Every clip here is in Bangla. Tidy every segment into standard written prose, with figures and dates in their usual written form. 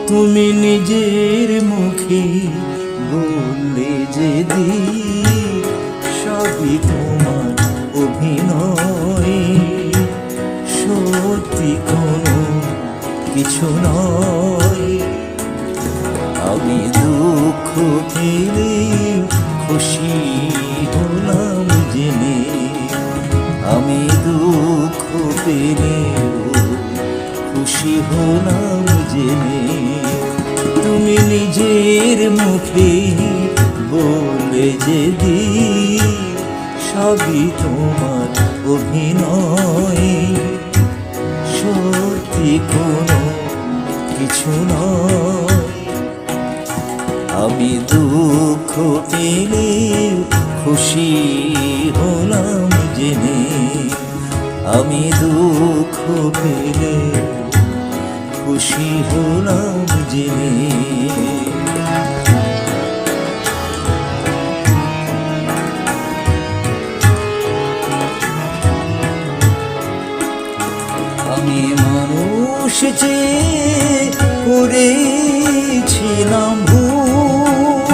তুমি নিজের মুখে বললে যে সবই তোমার অভিনয়, সত্যি কোনো কিছু নয়। আমি দুঃখ পেলে খুশি হলাম জেনে, আমি দুঃখ পেলে খুশি হলাম জেনে। তুমি নিজের মুখে বলে যে সবই তোমার অভিনয়, সত্যি কোনো কিছু নয়। আমি দুঃখ পেলে খুশি হলাম জেনে, আমি দুঃখ পেলে খুশি হলাম জেনে। আমি মানুষ চেয়ে করেছিলাম ভুল,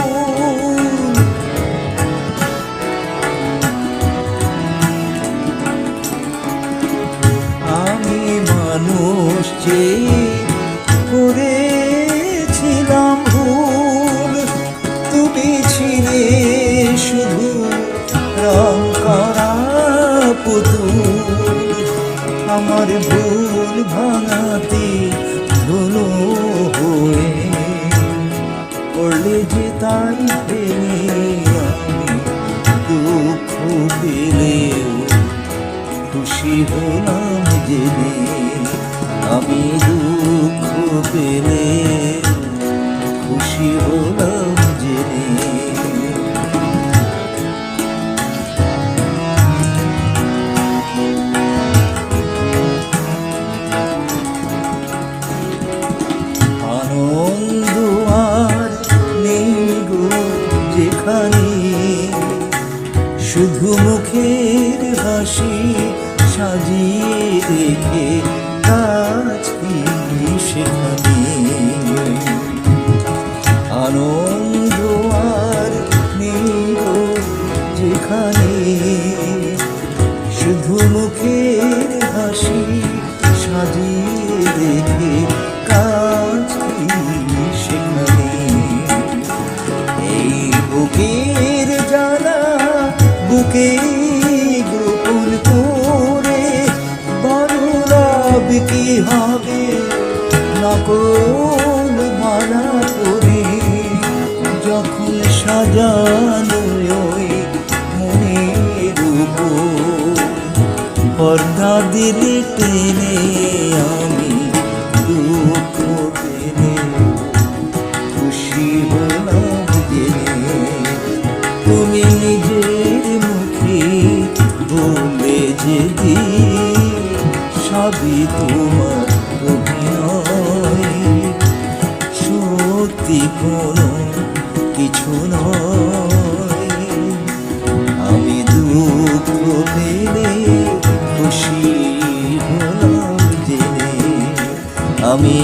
আমি মানুষ চেয়ে করেছিলাম ভুল। তুমি ছিলে শুধু রং করা পুতুল, আমার ভুল ভাঙাতে ধুলো হয়ে পড়লে যে তাই ভেঙে। আমি দুঃখ পেলেও খুশি হলাম জেনে, আমি দুঃখ পেলে খুশি হলাম জেনে। আনন্দ আর নেই গো যেখানে, শুধু মুখের হাসি সাজিয়ে রেখে আছি সেখানে। আনন্দ আর নেই গো যেখানে, শুধু মুখের হাসি সাজিয়ে রেখে কাছি সেখানে। এই বুকের জ্বালা বুকে গোপন করে বড় লাভ কি হবে নকল মালা করে, যখন সাজানো ওই মনের উপর পর্দা দিলে টেনে। আমি দুঃখ পেলে খুশি হলাম জেনে, তুমি নিজের মুখে বলে যে সবই তোমার অভিনয়, সত্যি কোনো কিছু নয়। আমি দুঃখ পেলে খুশি হলাম জেনে, আমি